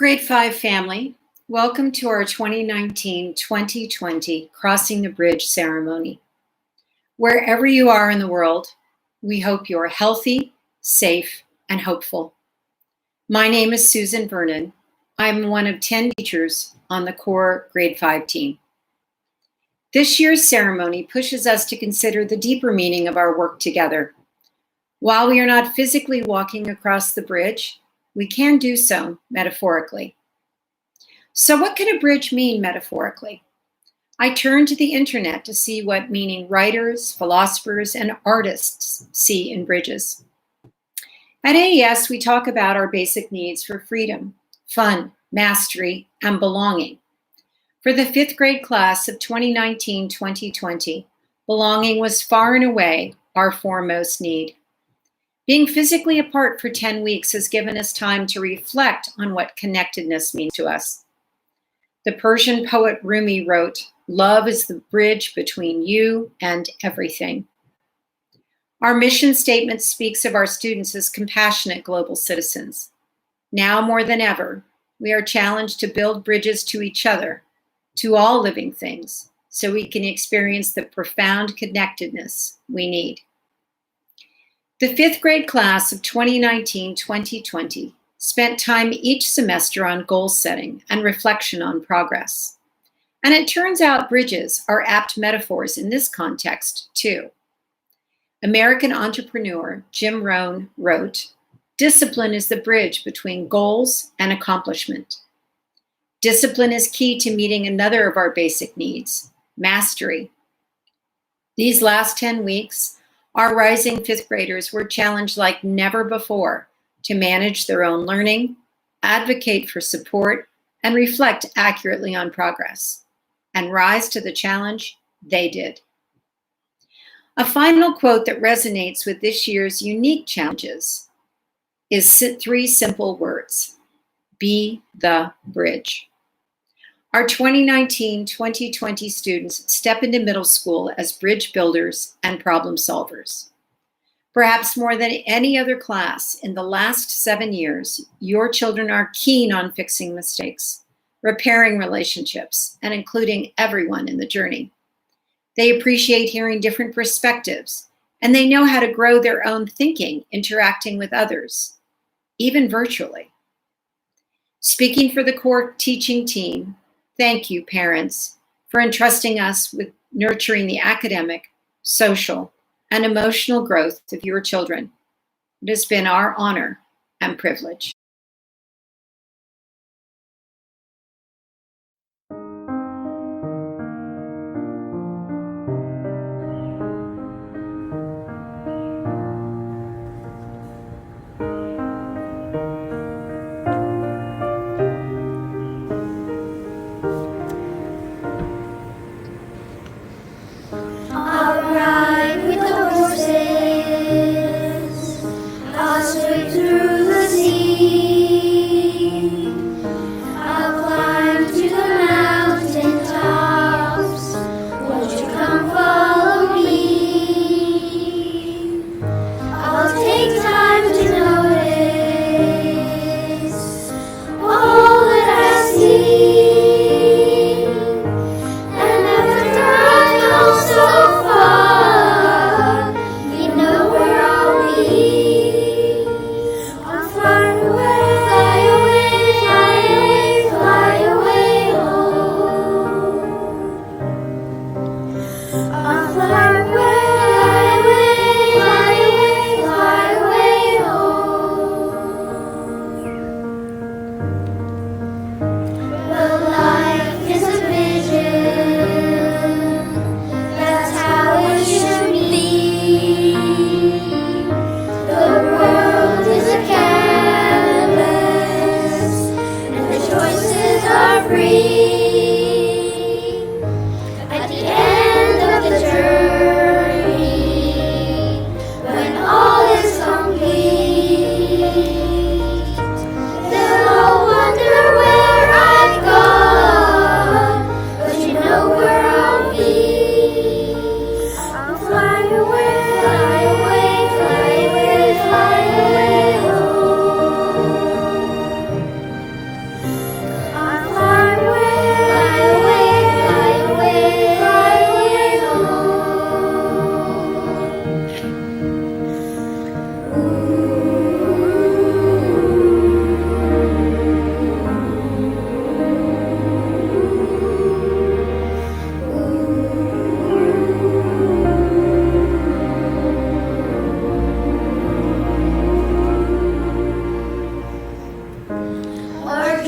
Grade 5 family, welcome to our 2019-2020 Crossing the Bridge ceremony. Wherever you are in the world, we hope you are healthy, safe, and hopeful. My name is Susan Vernon. I'm one of 10 teachers on the core Grade 5 team. This year's ceremony pushes us to consider the deeper meaning of our work together. While we are not physically walking across the bridge, we can do so metaphorically. So what can a bridge mean metaphorically? I turned to the internet to see what meaning writers, philosophers, and artists see in bridges. At AES, we talk about our basic needs for freedom, fun, mastery, and belonging. For the 5th grade class of 2019-2020, belonging was far and away our foremost need. Being physically apart for 10 weeks has given us time to reflect on what connectedness means to us. The Persian poet Rumi wrote, "Love is the bridge between you and everything." Our mission statement speaks of our students as compassionate global citizens. Now more than ever, we are challenged to build bridges to each other, to all living things, so we can experience the profound connectedness we need. The 5th grade class of 2019-2020 spent time each semester on goal setting and reflection on progress. And it turns out bridges are apt metaphors in this context, too. American entrepreneur Jim Rohn wrote, "Discipline is the bridge between goals and accomplishment." Discipline is key to meeting another of our basic needs, mastery. These last 10 weeks, our rising 5th graders were challenged like never before to manage their own learning, advocate for support, and reflect accurately on progress. And rise to the challenge, they did. A final quote that resonates with this year's unique challenges is 3 simple words: be the bridge. Our 2019-2020 students step into middle school as bridge builders and problem solvers. Perhaps more than any other class in the last 7 years, your children are keen on fixing mistakes, repairing relationships, and including everyone in the journey. They appreciate hearing different perspectives, and they know how to grow their own thinking, interacting with others, even virtually. Speaking for the core teaching team, thank you, parents, for entrusting us with nurturing the academic, social, and emotional growth of your children. It has been our honor and privilege. Through the sea.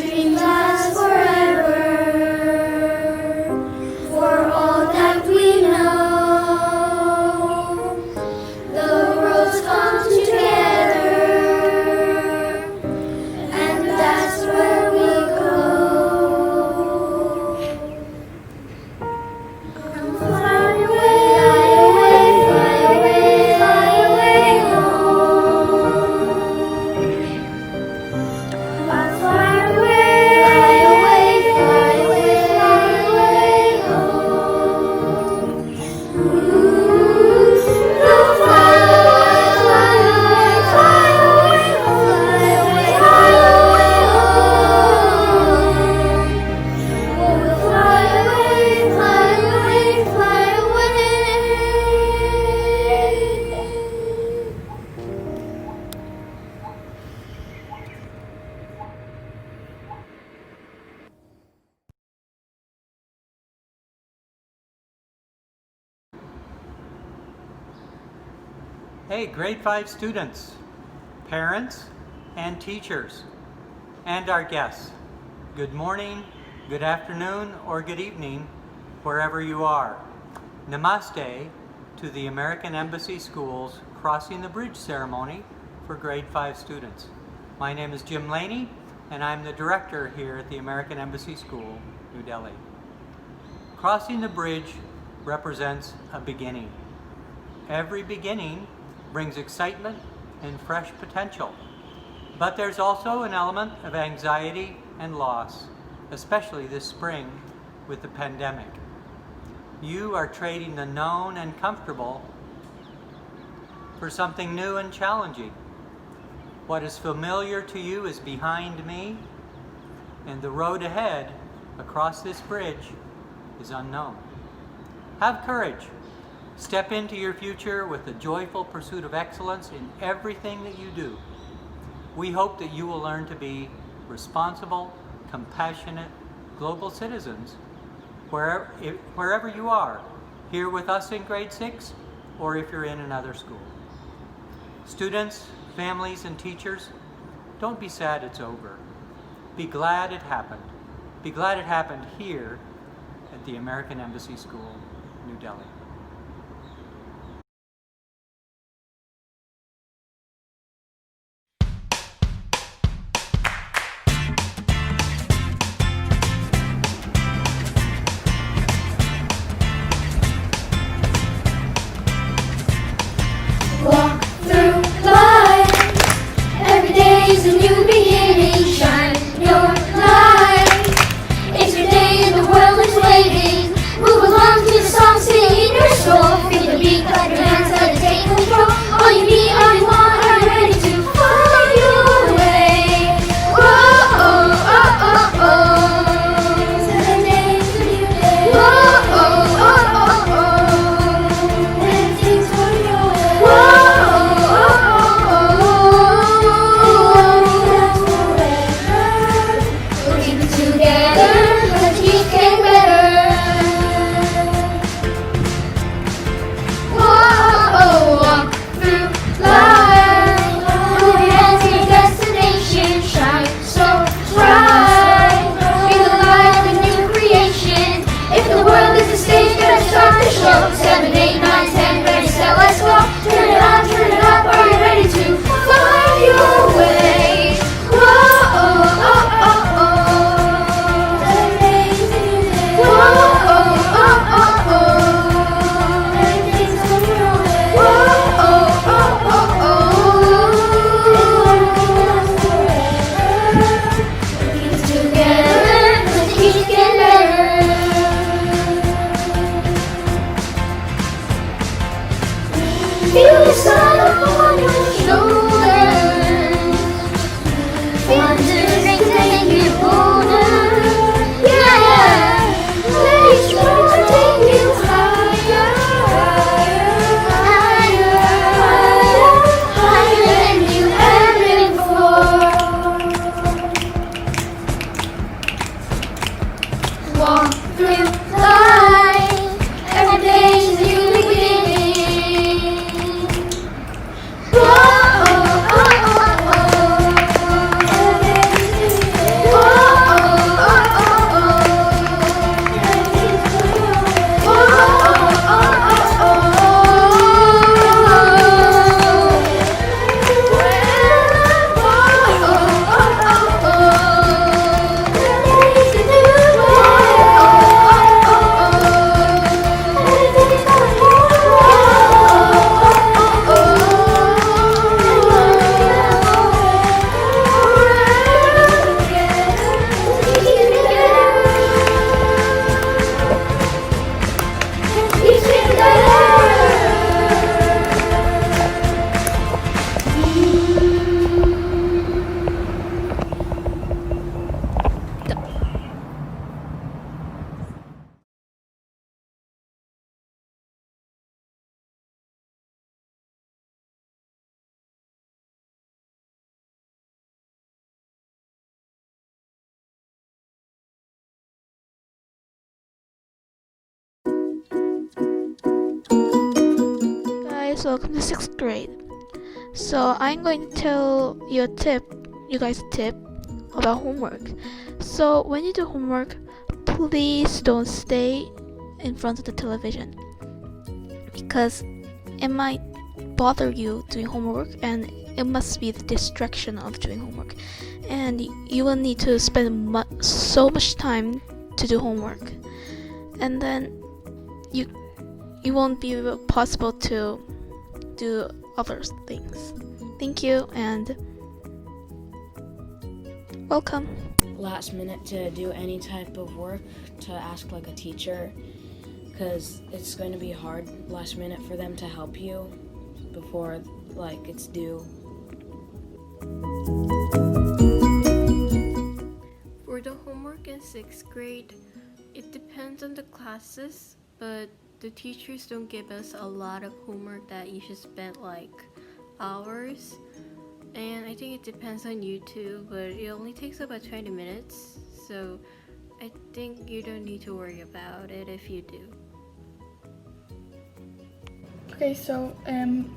dreams last forever. For all that we know, the worlds come together, and that's where we go. Come fly away, fly away, fly away home. Fly away, fly away, fly away, fly away home. Ooh, fly away, fly away, fly away, fly away, fly away home. Oh, fly away, fly away, fly away. Hey, grade 5 students, parents, and teachers, and our guests. Good morning, good afternoon, or good evening, wherever you are. Namaste to the American Embassy Schools Crossing the Bridge ceremony for grade 5 students. My name is Jim Laney, and I'm the director here at the American Embassy School, New Delhi. Crossing the bridge represents a beginning. Every beginning brings excitement and fresh potential. But there's also an element of anxiety and loss, especially this spring with the pandemic. You are trading the known and comfortable for something new and challenging. What is familiar to you is behind me, and the road ahead across this bridge is unknown. Have courage. Step into your future with a joyful pursuit of excellence in everything that you do. We hope that you will learn to be responsible, compassionate, global citizens wherever you are, here with us in grade 6, or if you're in another school. Students, families, and teachers, don't be sad it's over. Be glad it happened. Be glad it happened here at the American Embassy School, New Delhi. Walk through life. Every day is a new beginning. Shine your light. It's your day and the world is waiting. Move along to the song singing. welcome to 6th grade. So I'm going to tell you guys a tip about homework. So when you do homework, please don't stay in front of the television because it might bother you doing homework, and it must be the distraction of doing homework, and you will need to spend so much time to do homework, and then you won't be possible to do other things. Thank you and welcome. Last minute to do any type of work, to ask like a teacher, because it's going to be hard last minute for them to help you before like it's due. For the homework in 6th grade, it depends on the classes, but the teachers don't give us a lot of homework that you should spend like hours. And I think it depends on you too, but it only takes about 20 minutes, so I think you don't need to worry about it if you do. Okay, so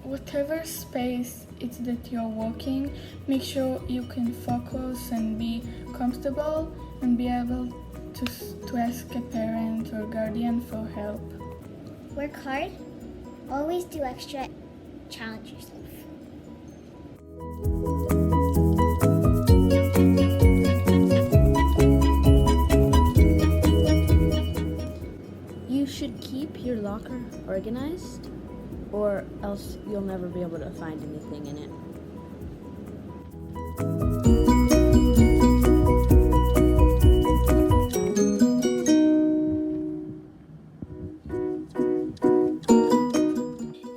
whatever space it's that you're working, make sure you can focus and be comfortable and be able to ask a parent or guardian for help. Work hard, always do extra, challenge yourself. You should keep your locker organized, or else you'll never be able to find anything in it.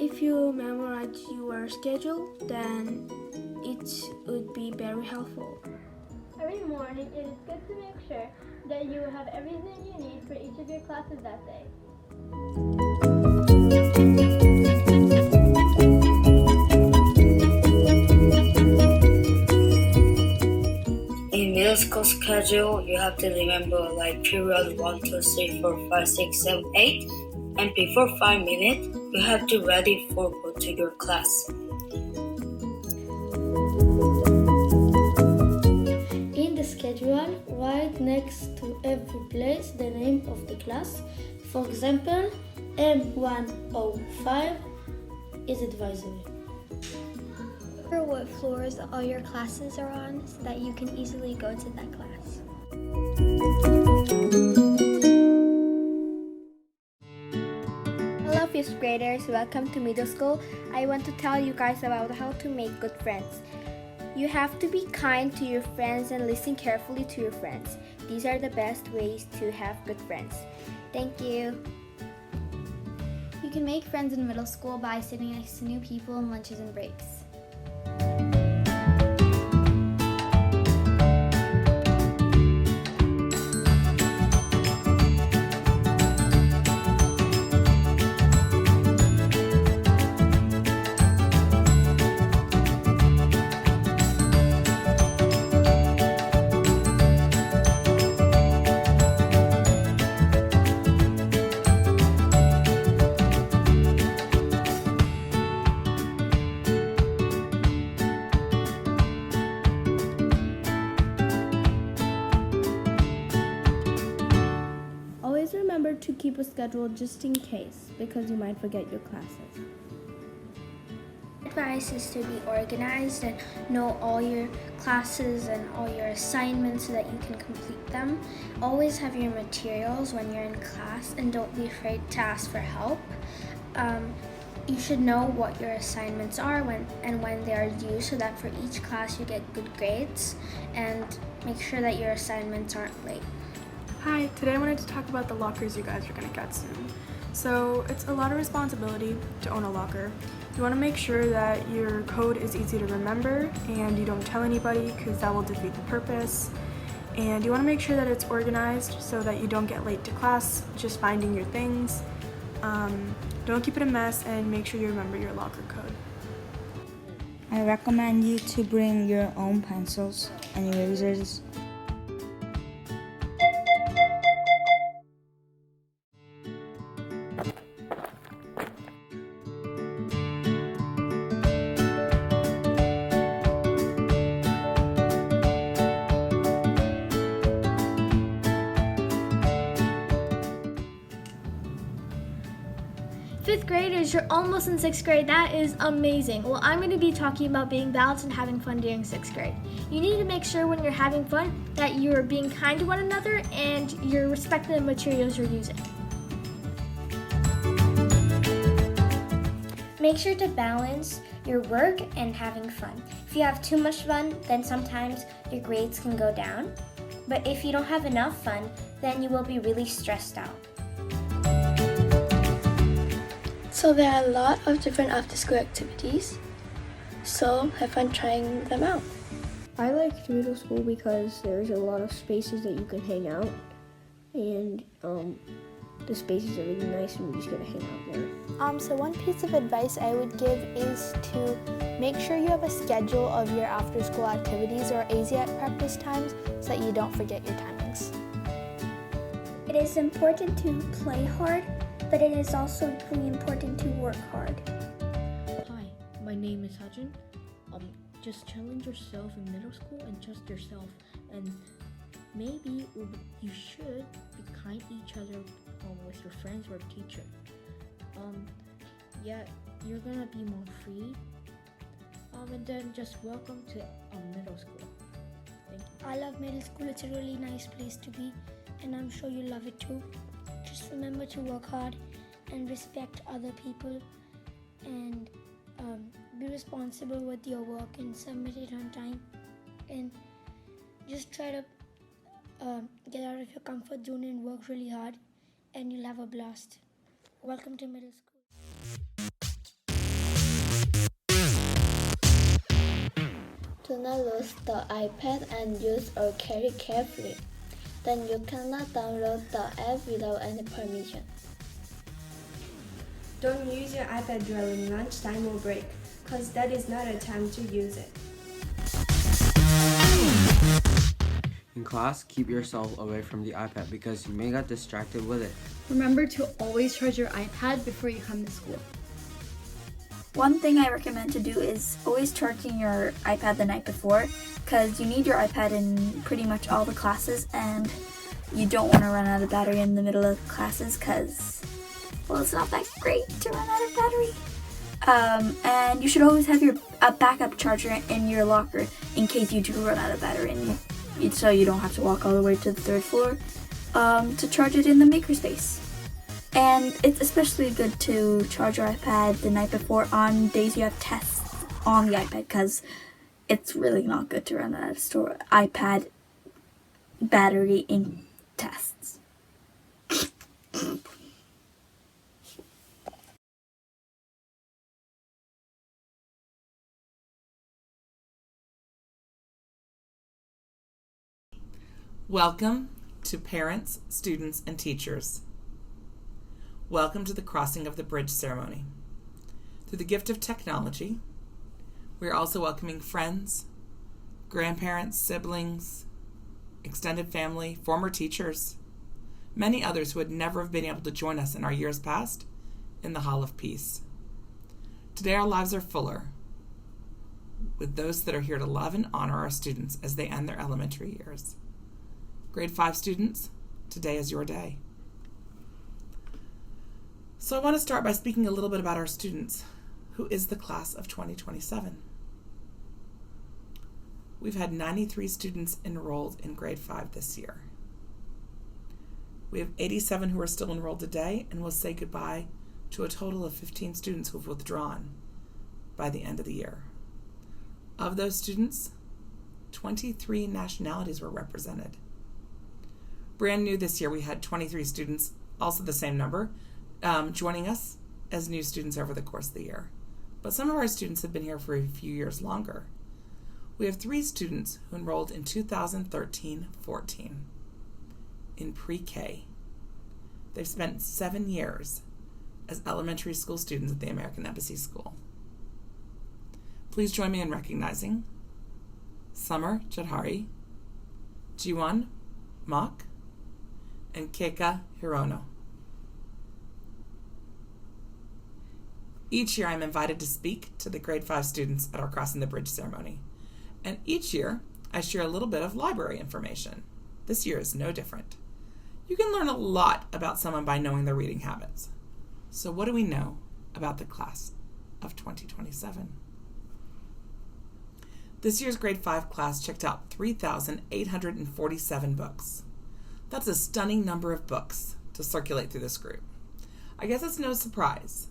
If you memorize your schedule, then it would be very helpful. Every morning, it is good to make sure that you have everything you need for each of your classes that day. In middle school schedule, you have to remember like period 1, 2, 3, 4, 5, 6, 7, 8, and before 5 minutes, you have to ready for go to your class. In the schedule, write next to every place the name of the class. For example, M105 is advisory. Remember what floors all your classes are on so that you can easily go to that class. Hello 5th graders, welcome to middle school. I want to tell you guys about how to make good friends. You have to be kind to your friends and listen carefully to your friends. These are the best ways to have good friends. Thank you. You can make friends in middle school by sitting next to new people in lunches and breaks. Always remember to keep a schedule just in case, because you might forget your classes. Advice is to be organized and know all your classes and all your assignments so that you can complete them. Always have your materials when you're in class and don't be afraid to ask for help. You should know what your assignments are when they are due so that for each class you get good grades, and make sure that your assignments aren't late. Hi, today I wanted to talk about the lockers you guys are going to get soon. So it's a lot of responsibility to own a locker. You want to make sure that your code is easy to remember and you don't tell anybody because that will defeat the purpose. And you want to make sure that it's organized so that you don't get late to class just finding your things. Don't keep it a mess, and make sure you remember your locker code. I recommend you to bring your own pencils and erasers. Fifth graders, you're almost in sixth grade. That is amazing. Well, I'm going to be talking about being balanced and having fun during sixth grade. You need to make sure when you're having fun that you're being kind to one another and you're respecting the materials you're using. Make sure to balance your work and having fun. If you have too much fun, then sometimes your grades can go down. But if you don't have enough fun, then you will be really stressed out. So there are a lot of different after-school activities, so have fun trying them out. I liked middle school because there's a lot of spaces that you can hang out, and the spaces are really nice and you just get to hang out there. So one piece of advice I would give is to make sure you have a schedule of your after-school activities or ASIAT practice times so that you don't forget your timings. It is important to play hard, but it is also really important to work hard. Hi, my name is Hajin. Just challenge yourself in middle school and trust yourself, and maybe you should be kind to each other with your friends or teacher. Yeah, you're gonna be more free. And then just welcome to middle school. Thank you. I love middle school. It's a really nice place to be, and I'm sure you love it too. Just remember to work hard and respect other people, and be responsible with your work and submit it on time, and just try to get out of your comfort zone and work really hard, and you'll have a blast. Welcome to middle school. Do not lose the iPad and use or carry carefully. Then you cannot download the app without any permission. Don't use your iPad during lunchtime or break, because that is not a time to use it. In class, keep yourself away from the iPad because you may get distracted with it. Remember to always charge your iPad before you come to school. One thing I recommend to do is always charging your iPad the night before, because you need your iPad in pretty much all the classes, and you don't want to run out of battery in the middle of classes because, well, it's not that great to run out of battery. And you should always have a backup charger in your locker in case you do run out of battery, and so you don't have to walk all the way to the third floor to charge it in the makerspace. And it's especially good to charge your iPad the night before on days you have tests on the iPad, because it's really not good to run out of iPad battery in tests. Welcome to parents, students, and teachers. Welcome to the Crossing of the Bridge ceremony. Through the gift of technology, we are also welcoming friends, grandparents, siblings, extended family, former teachers, many others who would never have been able to join us in our years past in the Hall of Peace. Today our lives are fuller with those that are here to love and honor our students as they end their elementary years. Grade 5 students, today is your day. So I want to start by speaking a little bit about our students, who is the class of 2027. We've had 93 students enrolled in grade 5 this year. We have 87 who are still enrolled today, and we'll say goodbye to a total of 15 students who have withdrawn by the end of the year. Of those students, 23 nationalities were represented. Brand new this year, we had 23 students, also the same number, joining us as new students over the course of the year. But some of our students have been here for a few years longer. We have 3 students who enrolled in 2013-14 in pre-K. They've spent 7 years as elementary school students at the American Embassy School. Please join me in recognizing Summer Jadhari, Jiwon Mok, and Keika Hirono. Each year I'm invited to speak to the grade 5 students at our Crossing the Bridge ceremony. And each year I share a little bit of library information. This year is no different. You can learn a lot about someone by knowing their reading habits. So what do we know about the class of 2027? This year's grade 5 class checked out 3,847 books. That's a stunning number of books to circulate through this group. I guess it's no surprise.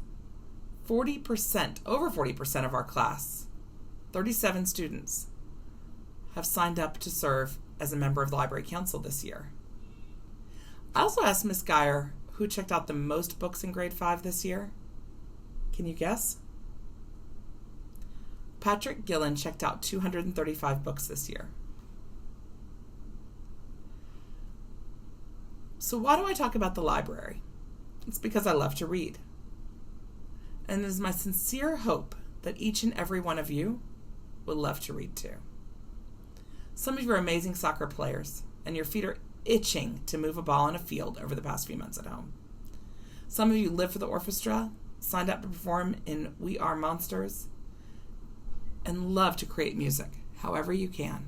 Over 40% of our class, 37 students, have signed up to serve as a member of the Library Council this year. I also asked Ms. Geyer who checked out the most books in grade 5 this year. Can you guess? Patrick Gillen checked out 235 books this year. So why do I talk about the library? It's because I love to read. And it is my sincere hope that each and every one of you will love to read too. Some of you are amazing soccer players, and your feet are itching to move a ball on a field over the past few months at home. Some of you live for the orchestra, signed up to perform in We Are Monsters, and love to create music however you can.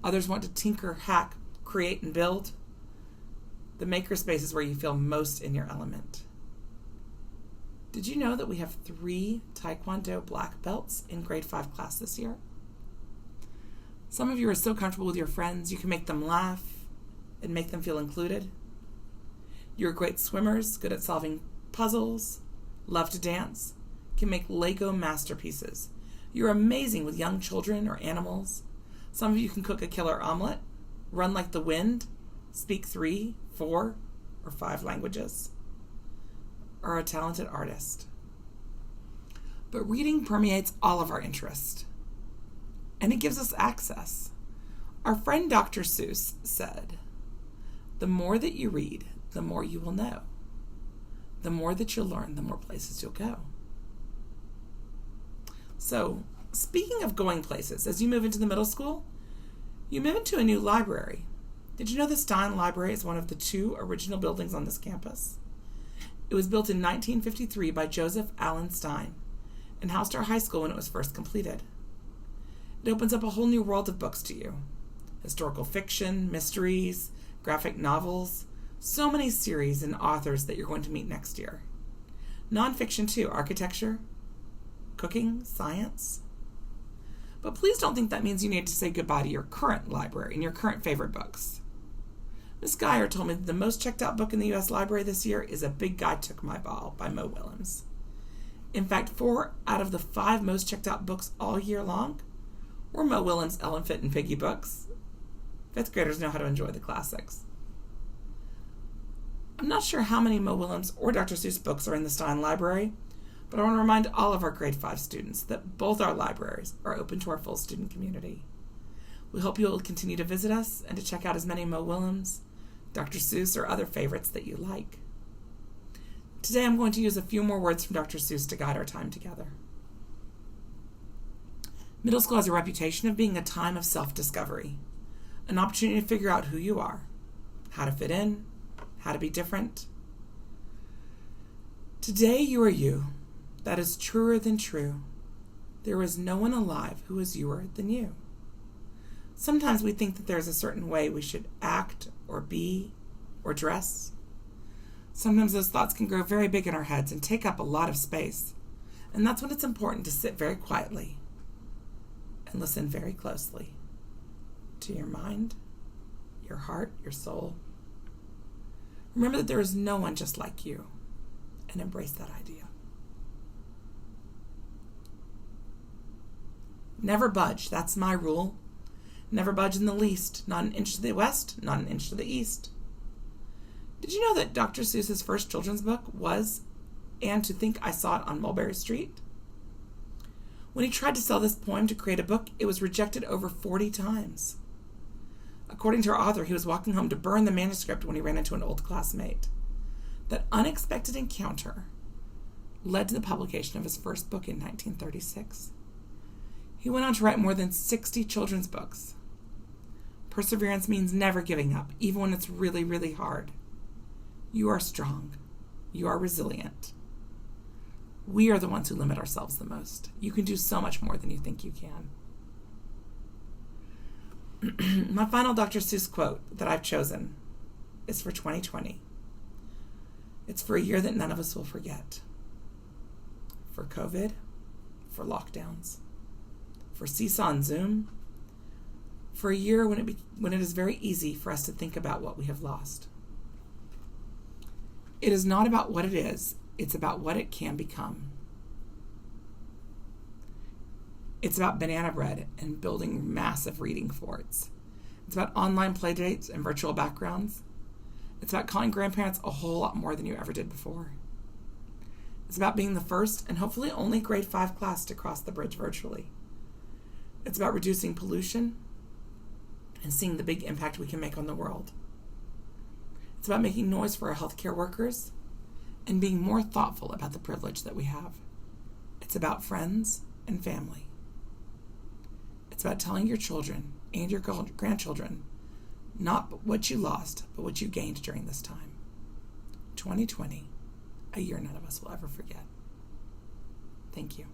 Others want to tinker, hack, create, and build. The makerspace is where you feel most in your element. Did you know that we have 3 Taekwondo black belts in grade 5 class this year? Some of you are so comfortable with your friends, you can make them laugh and make them feel included. You're great swimmers, good at solving puzzles, love to dance, can make Lego masterpieces. You're amazing with young children or animals. Some of you can cook a killer omelet, run like the wind, speak 3, 4, or 5 languages, or a talented artist. But reading permeates all of our interests, and it gives us access. Our friend Dr. Seuss said, "The more that you read, the more you will know. The more that you'll learn, the more places you'll go." So, speaking of going places, as you move into the middle school, you move into a new library. Did you know the Stein Library is one of the 2 original buildings on this campus? It was built in 1953 by Joseph Allen Stein and housed our high school when it was first completed. It opens up a whole new world of books to you. Historical fiction, mysteries, graphic novels, so many series and authors that you're going to meet next year. Nonfiction too, architecture, cooking, science. But please don't think that means you need to say goodbye to your current library and your current favorite books. Ms. Geyer told me that the most checked out book in the U.S. Library this year is A Big Guy Took My Ball by Mo Willems. In fact, 4 out of the 5 most checked out books all year long were Mo Willems' Elephant and Piggy books. 5th graders know how to enjoy the classics. I'm not sure how many Mo Willems or Dr. Seuss books are in the Stein Library, but I want to remind all of our grade 5 students that both our libraries are open to our full student community. We hope you'll continue to visit us and to check out as many Mo Willems, Dr. Seuss, or other favorites that you like. Today I'm going to use a few more words from Dr. Seuss to guide our time together. Middle school has a reputation of being a time of self-discovery, an opportunity to figure out who you are, how to fit in, how to be different. Today you are you. That is truer than true. There is no one alive who is youer than you. Sometimes we think that there is a certain way we should act or be or dress. Sometimes those thoughts can grow very big in our heads and take up a lot of space. And that's when it's important to sit very quietly and listen very closely to your mind, your heart, your soul. Remember that there is no one just like you, and embrace that idea. Never budge. That's my rule. Never budge in the least. Not an inch to the west, not an inch to the east. Did you know that Dr. Seuss's first children's book was And to Think I Saw It on Mulberry Street? When he tried to sell this poem to create a book, it was rejected over 40 times. According to our author, he was walking home to burn the manuscript when he ran into an old classmate. That unexpected encounter led to the publication of his first book in 1936. He went on to write more than 60 children's books. Perseverance means never giving up, even when it's really, really hard. You are strong. You are resilient. We are the ones who limit ourselves the most. You can do so much more than you think you can. My final Dr. Seuss quote that I've chosen is for 2020. It's for a year that none of us will forget. For COVID, for lockdowns, for Seesaw and Zoom, for a year when it is very easy for us to think about what we have lost. It is not about what it is, it's about what it can become. It's about banana bread and building massive reading forts. It's about online play dates and virtual backgrounds. It's about calling grandparents a whole lot more than you ever did before. It's about being the first and hopefully only grade 5 class to cross the bridge virtually. It's about reducing pollution and seeing the big impact we can make on the world. It's about making noise for our healthcare workers and being more thoughtful about the privilege that we have. It's about friends and family. It's about telling your children and your grandchildren not what you lost, but what you gained during this time. 2020, a year none of us will ever forget. Thank you.